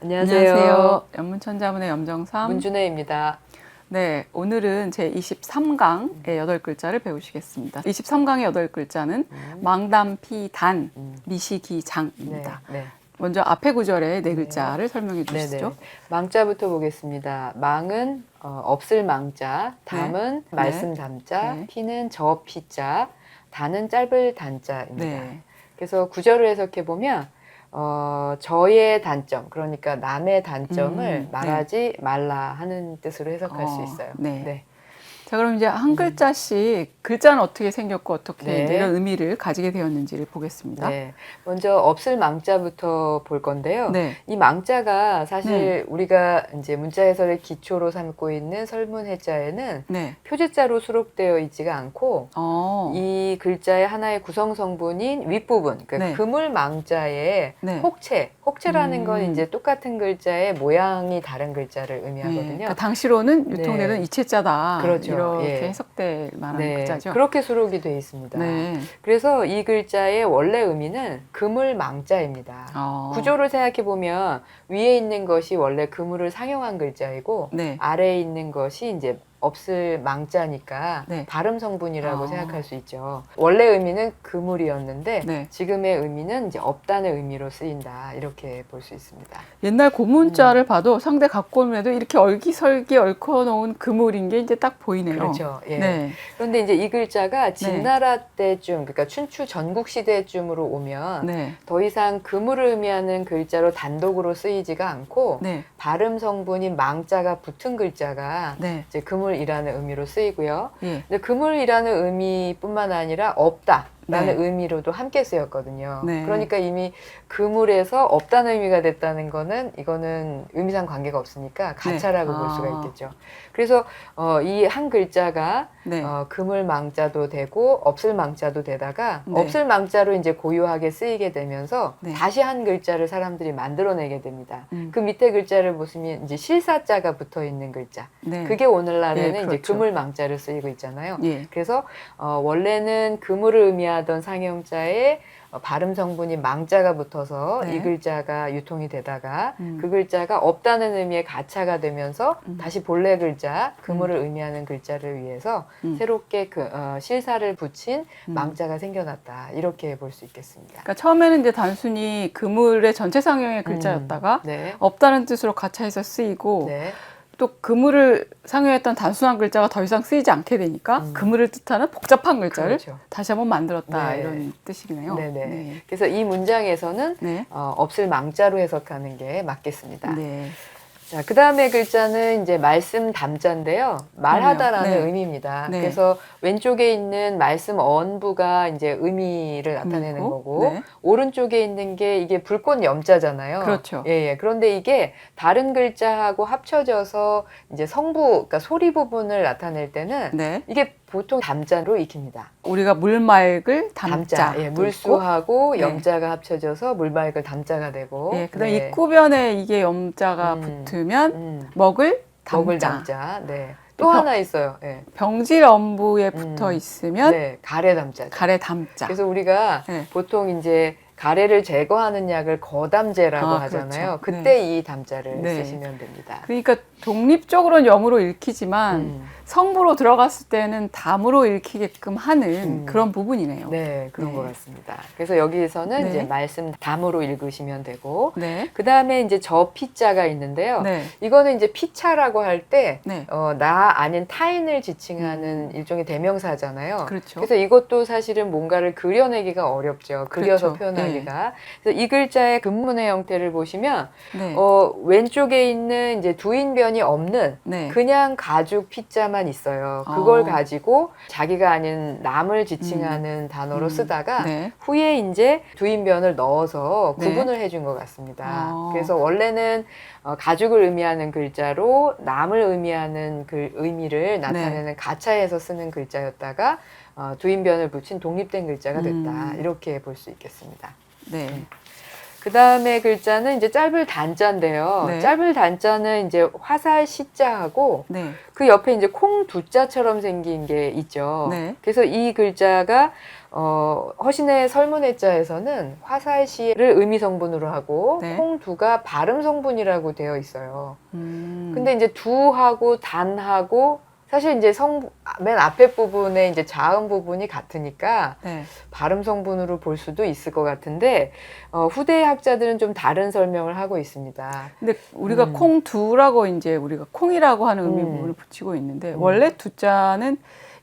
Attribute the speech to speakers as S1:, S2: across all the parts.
S1: 안녕하세요. 연문천자문의 염정삼
S2: 문준혜입니다.
S1: 네, 오늘은 제 23강의 8글자를 배우시겠습니다. 23강의 8글자는 망담피단 미시기장입니다.
S2: 네.
S1: 먼저 앞에 구절의 4글자를 설명해 주시죠.
S2: 네네. 망자부터 보겠습니다. 망은 없을 망자, 담은
S1: 네.
S2: 말씀 담자,
S1: 네.
S2: 피는 저 피자, 단은 짧을 단자입니다.
S1: 네.
S2: 그래서 구절을 해석해 보면 저의 단점, 그러니까 남의 단점을 말하지 말라 하는 뜻으로 해석할 수 있어요.
S1: 네. 자, 그럼 이제 한 글자씩 글자는 어떻게 생겼고 어떻게 이제 이런 의미를 가지게 되었는지를 보겠습니다.
S2: 네. 먼저 없을 망자부터 볼 건데요.
S1: 네.
S2: 이 망자가 사실 우리가 이제 문자 해설의 기초로 삼고 있는 설문 해자에는 표제자로 수록되어 있지가 않고 이 글자의 하나의 구성 성분인 윗부분, 그러니까 그물 망자의 혹체라는 건 이제 똑같은 글자의 모양이 다른 글자를 의미하거든요.
S1: 그러니까 당시로는 유통되는 이체자다.
S2: 그렇죠.
S1: 이렇게 해석될 만한 글자죠.
S2: 그렇게 수록이 되어 있습니다. 그래서 이 글자의 원래 의미는 그물 망자입니다. 구조를 생각해 보면 위에 있는 것이 원래 그물을 상용한 글자이고 아래에 있는 것이 이제 없을 망자니까 발음 성분이라고 생각할 수 있죠. 원래 의미는 그물이었는데 지금의 의미는 이제 없다는 의미로 쓰인다, 이렇게 볼 수 있습니다.
S1: 옛날 고문자를 봐도 상대 각고문에도 이렇게 얼기설기 얽혀 놓은 그물인 게 이제 딱 보이네요.
S2: 그렇죠. 그런데 이제 이 글자가 진나라 때쯤, 그러니까 춘추 전국 시대쯤으로 오면 더 이상 그물을 의미하는 글자로 단독으로 쓰이지가 않고 발음 성분인 망자가 붙은 글자가 이제 그물이라는 의미로 쓰이고요. 근데 그물이라는 의미뿐만 아니라 없다라는 의미로도 함께 쓰였거든요. 그러니까 이미 그물에서 없다는 의미가 됐다는 거는 이거는 의미상 관계가 없으니까 가차라고 볼 수가 있겠죠. 그래서 이 한 글자가 그물 망자도 되고 없을 망자도 되다가 없을 망자로 이제 고유하게 쓰이게 되면서 다시 한 글자를 사람들이 만들어내게 됩니다. 그 밑에 글자를 보시면 이제 실사자가 붙어 있는 글자. 그게 오늘날에는 이제 그물 망자를 쓰이고 있잖아요. 그래서 원래는 그물을 의미하던 상형자에 발음 성분이 망자가 붙어서 이 글자가 유통이 되다가 그 글자가 없다는 의미의 가차가 되면서 다시 본래 글자, 그물을 의미하는 글자를 위해서 새롭게 실사를 붙인 망자가 생겨났다, 이렇게 볼 수 있겠습니다.
S1: 그러니까 처음에는 이제 단순히 그물의 전체 상형의 글자였다가 없다는 뜻으로 가차해서 쓰이고 또 그물을 상용했던 단순한 글자가 더 이상 쓰이지 않게 되니까 그물을 뜻하는 복잡한 글자를 다시 한번 만들었다, 이런 뜻이네요.
S2: 그래서 이 문장에서는 없을 망자로 해석하는 게 맞겠습니다. 자, 그 다음에 글자는 이제 말씀 담자인데요. 말하다라는 의미입니다. 그래서 왼쪽에 있는 말씀 언부가 이제 의미를 나타내는 거고, 오른쪽에 있는 게 이게 불꽃 염자잖아요.
S1: 그렇죠.
S2: 그런데 이게 다른 글자하고 합쳐져서 이제 성부, 그러니까 소리 부분을 나타낼 때는 이게 보통 담자로 익힙니다.
S1: 우리가 물맑을 담자.
S2: 물수하고 염자가 합쳐져서 물맑을 담자가 되고.
S1: 그다음 입구변에 이게 염자가 붙으면 먹을 담자.
S2: 또 하나 있어요.
S1: 병질 엄부에 붙어 있으면
S2: 가래 담자.
S1: 가래 담자.
S2: 그래서 우리가 보통 이제 가래를 제거하는 약을 거담제라고 하잖아요. 그때 이 담자를 쓰시면 됩니다.
S1: 그러니까 독립적으로는 염으로 읽히지만 성부로 들어갔을 때는 담으로 읽히게끔 하는 그런 부분이네요.
S2: 그런 것 같습니다. 그래서 여기에서는 이제 말씀 담으로 읽으시면 되고, 그 다음에 이제 저 피자가 있는데요. 이거는 이제 피차라고 할 때 나 아닌 타인을 지칭하는 일종의 대명사잖아요. 그래서 이것도 사실은 뭔가를 그려내기가 어렵죠. 그려서 표현하기가. 그래서 이 글자의 근문의 형태를 보시면 왼쪽에 있는 이제 두인변이 없는 그냥 가죽 피자만 있어요. 그걸 가지고 자기가 아닌 남을 지칭하는 단어로 쓰다가 후에 이제 두인변을 넣어서 구분을 해준 것 같습니다. 그래서 원래는 가죽을 의미하는 글자로 남을 의미하는 의미를 나타내는 가차해서 쓰는 글자였다가 두인변을 붙인 독립된 글자가 됐다, 이렇게 볼 수 있겠습니다. 그 다음에 글자는 이제 짧을 단자인데요.
S1: 네.
S2: 짧을 단자는 이제 화살 시자하고
S1: 네.
S2: 그 옆에 이제 콩 두자처럼 생긴 게 있죠.
S1: 네.
S2: 그래서 이 글자가 허신의 설문해자에서는 화살시를 의미 성분으로 하고
S1: 네.
S2: 콩 두가 발음 성분이라고 되어 있어요. 근데 이제 두하고 단하고 사실 이제 맨 앞에 부분에 이제 자음 부분이 같으니까
S1: 네.
S2: 발음 성분으로 볼 수도 있을 것 같은데 후대 학자들은 좀 다른 설명을 하고 있습니다.
S1: 근데 우리가 콩두라고 이제 우리가 콩이라고 하는 의미 부분을 붙이고 있는데 원래 두자는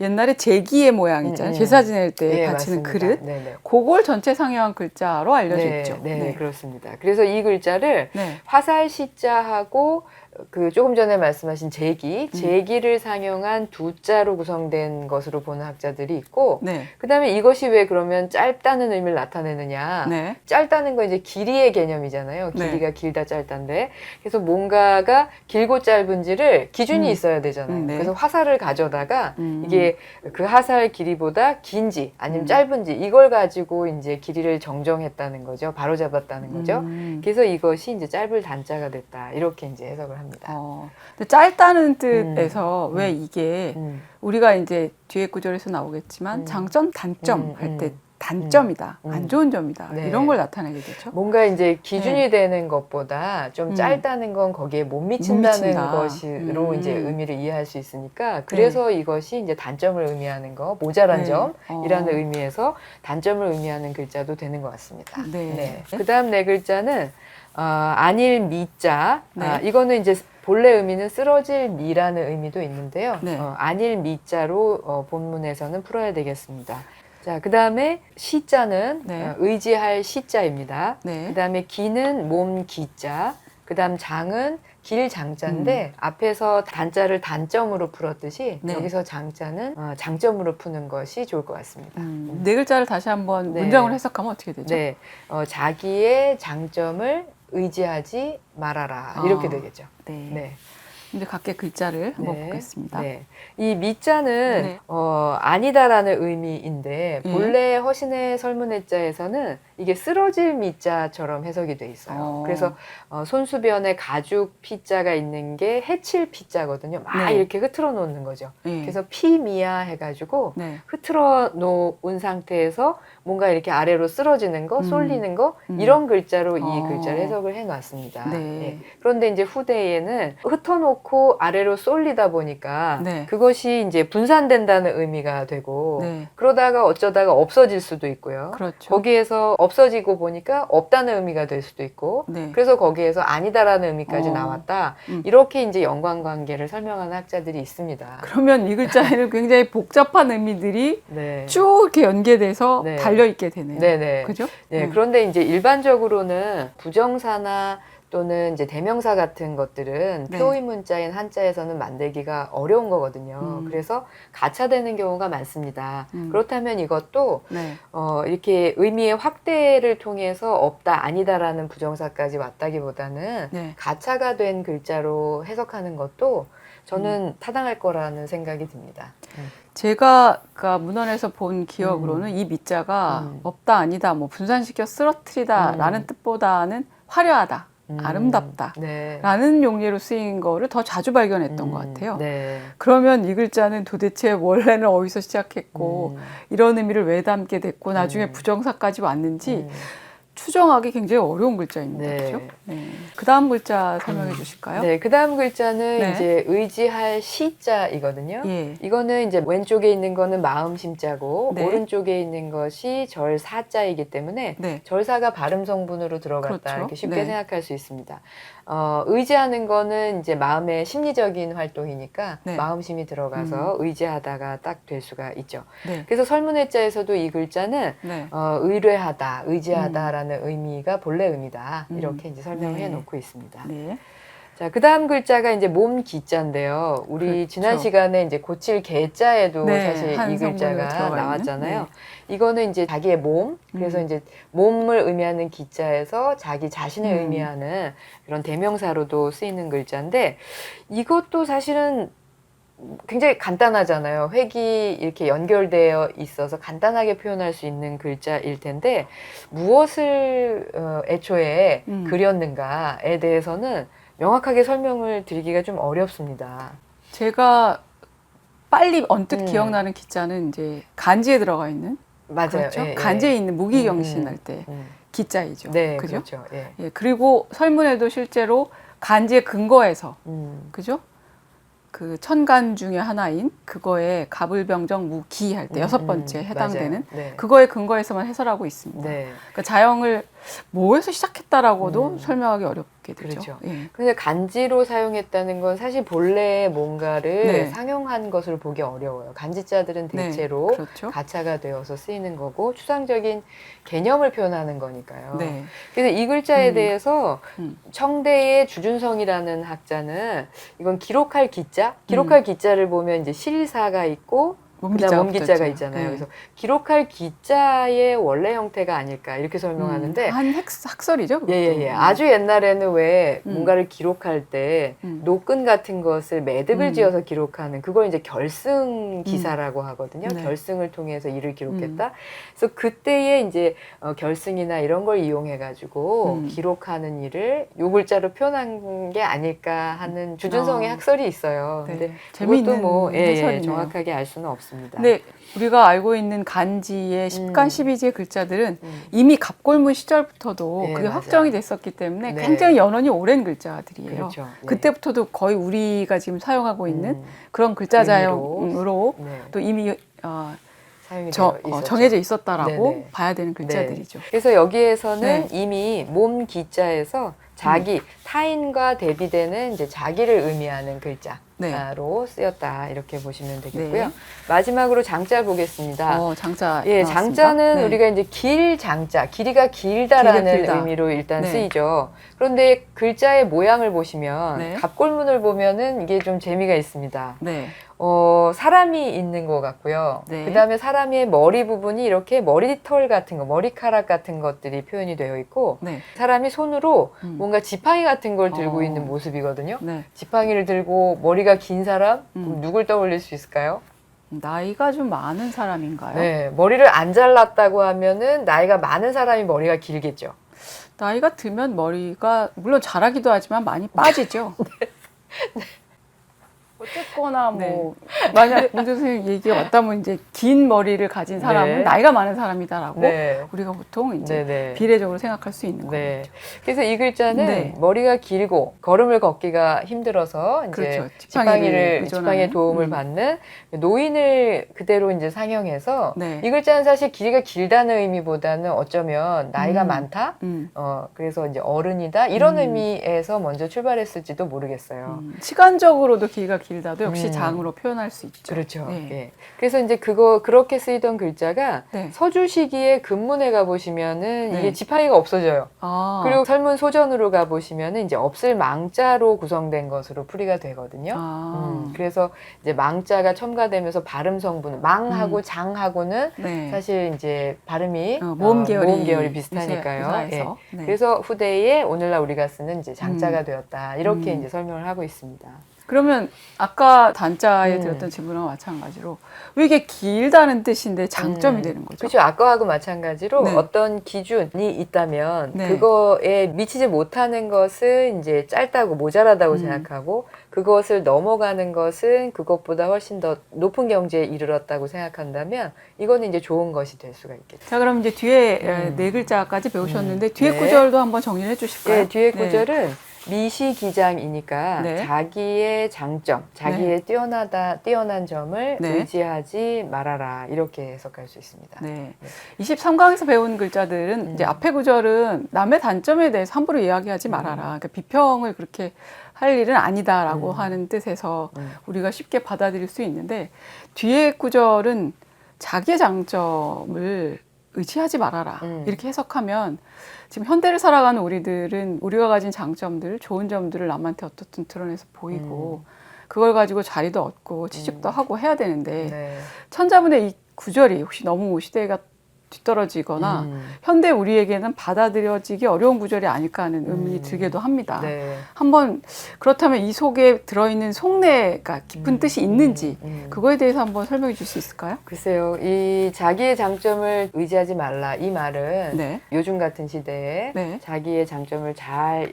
S1: 옛날에 제기의 모양 있잖아요. 제사 지낼 때
S2: 네,
S1: 바치는
S2: 맞습니다.
S1: 그릇.
S2: 네네.
S1: 그걸 전체 상용한 글자로 알려져
S2: 네,
S1: 있죠.
S2: 네, 그렇습니다. 그래서 이 글자를
S1: 네.
S2: 화살 시자하고 그 조금 전에 말씀하신 제기를 상용한 두자로 구성된 것으로 보는 학자들이 있고,
S1: 네.
S2: 그다음에 이것이 왜 그러면 짧다는 의미를 나타내느냐?
S1: 네.
S2: 짧다는 건 이제 길이의 개념이잖아요. 길이가 길다 짧다인데, 그래서 뭔가가 길고 짧은지를 기준이 있어야 되잖아요.
S1: 네.
S2: 그래서 화살을 가져다가 이게 그 화살 길이보다 긴지 아니면 짧은지 이걸 가지고 이제 길이를 정정했다는 거죠. 바로 잡았다는 거죠. 그래서 이것이 이제 짧을 단자가 됐다. 이렇게 이제 해석을 합니다.
S1: 근데 짧다는 뜻에서 왜 이게 우리가 이제 뒤에 구절에서 나오겠지만 장점, 단점 할 때 단점이다, 안 좋은 점이다
S2: 네.
S1: 이런 걸 나타내게 되죠.
S2: 뭔가 이제 기준이 되는 것보다 좀 짧다는 건 거기에 못 미친다는 것으로 이제 의미를 이해할 수 있으니까 그래서 이것이 이제 단점을 의미하는 거, 모자란 점이라는 의미에서 단점을 의미하는 글자도 되는 것 같습니다. 네. 그다음 네 글자는 안일 미자. 이거는 이제 본래 의미는 쓰러질 미라는 의미도 있는데요. 안일 미자로 본문에서는 풀어야 되겠습니다. 자, 그 다음에 시자는 의지할 시자입니다. 그 다음에 기는 몸 기자. 그 다음 장은 길 장자인데 앞에서 단자를 단점으로 풀었듯이 여기서 장자는 장점으로 푸는 것이 좋을 것 같습니다.
S1: 네 글자를 다시 한번 문장으로 해석하면 어떻게 되죠?
S2: 네, 자기의 장점을 의지하지 말아라 이렇게 되겠죠. 네.
S1: 이제 각각 글자를 한번 보겠습니다.
S2: 이 미자는 아니다라는 의미인데 본래 허신의 설문해자에서는 이게 쓰러질 미자처럼 해석이 돼 있어요. 그래서 손수변에 가죽 피자가 있는 게 해칠 피자거든요. 막 이렇게 흐트러 놓는 거죠. 그래서 피미야 해가지고 흐트러 놓은 상태에서 뭔가 이렇게 아래로 쓰러지는 거, 쏠리는 거 이런 글자로 이 글자를 해석을 해놨습니다. 그런데 이제 후대에는 흩어놓고 아래로 쏠리다 보니까 그것이 이제 분산된다는 의미가 되고 그러다가 어쩌다가 없어질 수도 있고요.
S1: 그렇죠.
S2: 거기에서 없어지고 보니까 없다는 의미가 될 수도 있고 그래서 거기에서 아니다라는 의미까지 나왔다. 이렇게 이제 연관관계를 설명하는 학자들이 있습니다.
S1: 그러면 이 글자에는 굉장히 복잡한 의미들이 쭉 이렇게 연계돼서 달려있게 되네요. 그죠?
S2: 그런데 이제 일반적으로는 부정사나 또는 이제 대명사 같은 것들은 표의 문자인 한자에서는 만들기가 어려운 거거든요. 그래서 가차되는 경우가 많습니다. 그렇다면 이것도 이렇게 의미의 확대를 통해서 없다, 아니다라는 부정사까지 왔다기보다는 가차가 된 글자로 해석하는 것도 저는 타당할 거라는 생각이 듭니다.
S1: 제가 문헌에서 본 기억으로는 이 미자가 없다, 아니다, 뭐 분산시켜 쓰러뜨리다라는 뜻보다는 화려하다. 아름답다 라는 용례로 쓰인 거를 더 자주 발견했던 것 같아요. 그러면 이 글자는 도대체 원래는 어디서 시작했고 이런 의미를 왜 담게 됐고 나중에 부정사까지 왔는지 추정하기 굉장히 어려운 글자입니다. 그렇죠? 그 다음 글자 설명해 주실까요?
S2: 그 다음 글자는 이제 의지할 시자이거든요. 이거는 이제 왼쪽에 있는 거는 마음 심자고 오른쪽에 있는 것이 절사자이기 때문에 절사가 발음 성분으로 들어갔다 이렇게 쉽게 생각할 수 있습니다. 의지하는 거는 이제 마음의 심리적인 활동이니까 마음심이 들어가서 의지하다가 딱 될 수가 있죠. 그래서 설문해자에서도 이 글자는 의뢰하다, 의지하다라는 의미가 본래 의미다. 이렇게 이제 설명을 해놓고 있습니다. 자, 그 다음 글자가 이제 몸 기자인데요. 우리 지난 시간에 이제 고칠 개자에도 사실 이 글자가 나왔잖아요. 이거는 이제 자기의 몸, 그래서 이제 몸을 의미하는 기자에서 자기 자신을 의미하는 그런 대명사로도 쓰이는 글자인데 이것도 사실은 굉장히 간단하잖아요. 획이 이렇게 연결되어 있어서 간단하게 표현할 수 있는 글자일 텐데 무엇을 애초에 그렸는가에 대해서는 명확하게 설명을 드리기가 좀 어렵습니다.
S1: 제가 빨리 언뜻 기억나는 기자는 이제 간지에 들어가 있는
S2: 맞아요.
S1: 그렇죠?
S2: 예,
S1: 간지에
S2: 예.
S1: 있는 무기경신할 때 기자이죠.
S2: 네,
S1: 그죠?
S2: 그렇죠. 예.
S1: 예, 그리고 설문에도 실제로 간지에 근거해서 그죠? 그 천간 중에 하나인 그거에 가불병정 무기 할 때 6번째 해당되는
S2: 네.
S1: 그거에 근거해서만 해설하고 있습니다.
S2: 네.
S1: 그러니까 자영을 뭐에서 시작했다라고도 설명하기 어렵게 되죠.
S2: 그렇죠.
S1: 예.
S2: 근데 간지로 사용했다는 건 사실 본래 뭔가를
S1: 네.
S2: 상용한 것을 보기 어려워요. 간지자들은 대체로
S1: 네, 그렇죠.
S2: 가차가 되어서 쓰이는 거고 추상적인 개념을 표현하는 거니까요.
S1: 네.
S2: 그래서 이 글자에 대해서 청대의 주준성이라는 학자는 이건 기록할 기자, 기록할 기자를 보면 이제 실사가 있고 그다음 몸기자가 있잖아요.
S1: 네.
S2: 그래서 기록할 기자의 원래 형태가 아닐까 이렇게 설명하는데
S1: 한 학설이죠.
S2: 예. 아주 옛날에는 왜 뭔가를 기록할 때 노끈 같은 것을 매듭을 지어서 기록하는 그걸 이제 결승 기사라고 하거든요.
S1: 네.
S2: 결승을 통해서 일을 기록했다. 그래서 그때에 이제 결승이나 이런 걸 이용해 가지고 기록하는 일을 요 글자로 표현한 게 아닐까 하는 주준성의 학설이 있어요.
S1: 네.
S2: 근데
S1: 재미있는
S2: 뭐
S1: 해설이네요.
S2: 정확하게 알 수는 없습니다.
S1: 네, 우리가 알고 있는 간지의 10간 12지의 글자들은 이미 갑골문 시절부터도
S2: 네,
S1: 그게
S2: 맞아요.
S1: 확정이 됐었기 때문에
S2: 네.
S1: 굉장히 연원이 오랜 글자들이에요.
S2: 그렇죠. 네.
S1: 그때부터도 거의 우리가 지금 사용하고 있는 그런 글자 자형으로
S2: 네.
S1: 또 이미
S2: 사용이
S1: 정해져 있었다라고
S2: 네네.
S1: 봐야 되는 글자들이죠.
S2: 네. 그래서 여기에서는
S1: 네.
S2: 이미 몸 기자에서 자기, 타인과 대비되는 이제 자기를 의미하는 글자로 쓰였다 이렇게 보시면 되겠고요.
S1: 네.
S2: 마지막으로 장자 보겠습니다.
S1: 장자.
S2: 예,
S1: 나왔습니다.
S2: 장자는
S1: 네.
S2: 우리가 이제 길 장자, 길이가 길다라는
S1: 길이가 길다.
S2: 의미로 일단
S1: 네.
S2: 쓰이죠. 그런데 글자의 모양을 보시면
S1: 네.
S2: 갑골문을 보면은 이게 좀 재미가 있습니다.
S1: 네.
S2: 사람이 있는 것 같고요.
S1: 네.
S2: 그 다음에 사람의 머리 부분이 이렇게 머리털 같은 거, 머리카락 같은 것들이 표현이 되어 있고,
S1: 네.
S2: 사람이 손으로 뭔가 지팡이 같은 걸 들고
S1: 어.
S2: 있는 모습이거든요.
S1: 네.
S2: 지팡이를 들고 머리가 긴 사람? 그럼 누굴 떠올릴 수 있을까요?
S1: 나이가 좀 많은 사람인가요?
S2: 네. 머리를 안 잘랐다고 하면은 나이가 많은 사람이 머리가 길겠죠.
S1: 나이가 들면 머리가 물론 자라기도 하지만 많이 빠지죠.
S2: 네.
S1: 어쨌거나 만약 문제 선생님 얘기가 맞다면 이제 긴 머리를 가진 사람은 나이가 많은 사람이다라고 우리가 보통 이제 비례적으로 생각할 수 있는 거죠.
S2: 그래서 이 글자는 머리가 길고 걸음을 걷기가 힘들어서 이제
S1: 그렇죠.
S2: 지팡이의 도움을 받는 노인을 그대로 이제 상영해서 이 글자는 사실 길이가 길다는 의미보다는 어쩌면 나이가 많다, 그래서 이제 어른이다 이런 의미에서 먼저 출발했을지도 모르겠어요.
S1: 시간적으로도 길이가 길다도 역시 장으로 표현할 수 있죠.
S2: 그렇죠. 네. 그래서 이제 그렇게 쓰이던 글자가 서주 시기에 근문에 가보시면은 이게 지팡이가 없어져요. 그리고 설문 소전으로 가보시면은 이제 없을 망자로 구성된 것으로 풀이가 되거든요. 그래서 이제 망자가 첨가되면서 발음 성분, 망하고 장하고는 사실 이제 발음이 모음 계열이 비슷하니까요. 그래서 후대에 오늘날 우리가 쓰는 이제 장자가 되었다. 이렇게 이제 설명을 하고 있습니다.
S1: 그러면 아까 단자에 드렸던 질문과 마찬가지로 왜 이게 길다는 뜻인데 장점이 되는 거죠?
S2: 그렇죠. 아까하고 마찬가지로 어떤 기준이 있다면 그거에 미치지 못하는 것은 이제 짧다고 모자라다고 생각하고 그것을 넘어가는 것은 그것보다 훨씬 더 높은 경지에 이르렀다고 생각한다면 이거는 이제 좋은 것이 될 수가 있겠죠.
S1: 자, 그럼 이제 뒤에 네 글자까지 배우셨는데 뒤에 구절도 한번 정리를 해주실까요?
S2: 네, 뒤에 구절은 미시기장이니까 자기의 장점, 자기의 뛰어난 점을 의지하지 말아라 이렇게 해석할 수 있습니다.
S1: 23강에서 배운 글자들은 이제 앞에 구절은 남의 단점에 대해서 함부로 이야기하지 말아라. 그러니까 비평을 그렇게 할 일은 아니다라고 하는 뜻에서 우리가 쉽게 받아들일 수 있는데 뒤에 구절은 자기의 장점을 의지하지 말아라. 이렇게 해석하면 지금 현대를 살아가는 우리들은 우리가 가진 장점들, 좋은 점들을 남한테 어떻든 드러내서 보이고 그걸 가지고 자리도 얻고 취직도 하고 해야 되는데 천자문의 이 구절이 혹시 너무 시대가 뒤떨어지거나 현대 우리에게는 받아들여지기 어려운 구절이 아닐까 하는 의문이 들기도 합니다. 네. 한번 그렇다면 이 속에 들어있는 속내가 깊은 뜻이 있는지 그거에 대해서 한번 설명해 줄 수 있을까요?
S2: 글쎄요. 이 자기의 장점을 의지하지 말라 이 말은 네. 요즘 같은 시대에 네. 자기의 장점을 잘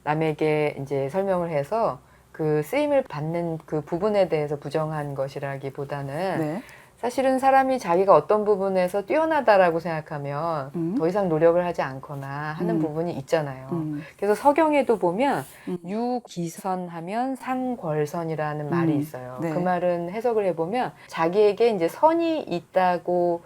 S2: 남에게 이제 설명을 해서 그 쓰임을 받는 그 부분에 대해서 부정한 것이라기보다는 네. 사실은 사람이 자기가 어떤 부분에서 뛰어나다라고 생각하면 더 이상 노력을 하지 않거나 하는 부분이 있잖아요. 그래서 서경에도 보면 유기선하면 상궐선이라는 말이 있어요. 네. 그 말은 해석을 해보면 자기에게 이제 선이 있다고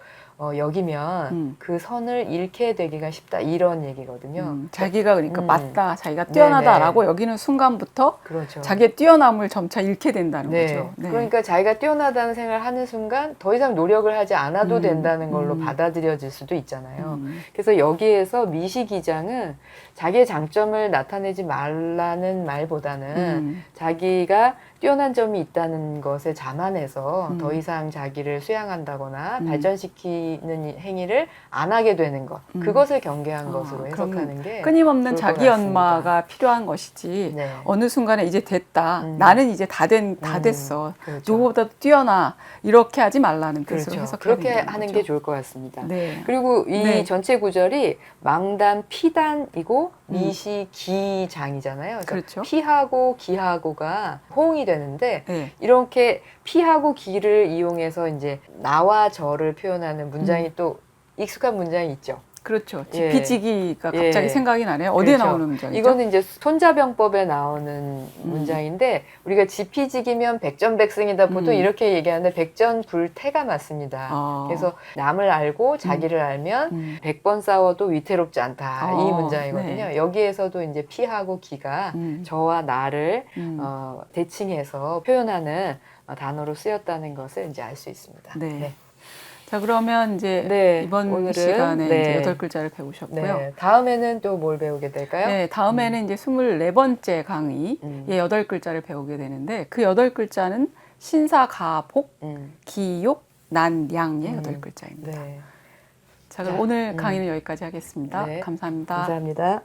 S2: 여기면 그 선을 잃게 되기가 쉽다 이런 얘기거든요.
S1: 자기가 그러니까 맞다, 자기가 뛰어나다라고 여기는 순간부터 그렇죠. 자기의 뛰어남을 점차 잃게 된다는 거죠.
S2: 네. 그러니까 자기가 뛰어나다는 생각을 하는 순간 더 이상 노력을 하지 않아도 된다는 걸로 받아들여질 수도 있잖아요. 그래서 여기에서 미시 기장은 자기의 장점을 나타내지 말라는 말보다는 자기가 뛰어난 점이 있다는 것에 자만해서 더 이상 자기를 수양한다거나 발전시키는 행위를 안 하게 되는 것 그것을 경계한 것으로 해석하는 게
S1: 끊임없는 자기 연마가 필요한 것이지 네. 어느 순간에 이제 됐다 나는 이제 다 됐어 그렇죠. 누구보다도 뛰어나 이렇게 하지 말라는 뜻으로 그렇죠. 해석하는
S2: 그렇게 하는 게 좋을 것 같습니다. 네. 그리고 이 네. 전체 구절이 망단 피단이고 미시 기장이잖아요. 그렇죠. 피하고 기하고가 호응이 되는데 네. 이렇게 피하고 기를 이용해서 이제 나와 저를 표현하는 문장이 또 익숙한 문장이 있죠.
S1: 그렇죠. 지피지기가 갑자기 생각이 나네요. 어디에
S2: 그렇죠.
S1: 나오는 문장이죠?
S2: 이거는 이제 손자병법에 나오는 문장인데 우리가 지피지기면 백전백승이다 보통 이렇게 얘기하는데 백전불태가 맞습니다. 그래서 남을 알고 자기를 알면 100번 싸워도 위태롭지 않다. 이 문장이거든요. 네. 여기에서도 이제 피하고 기가 저와 나를 대칭해서 표현하는 단어로 쓰였다는 것을 이제 알 수 있습니다.
S1: 네. 네. 자, 그러면 이제 네, 이번 오늘은, 시간에 네. 이제 8글자를 배우셨고요.
S2: 네, 다음에는 또 뭘 배우게 될까요?
S1: 네, 다음에는 이제 24번째 강의의 8글자를 배우게 되는데 그 8글자는 신사가복, 기욕, 난양의 8글자입니다. 네. 자, 그럼 오늘 강의는 여기까지 하겠습니다. 네,
S2: 감사합니다.
S1: 감사합니다.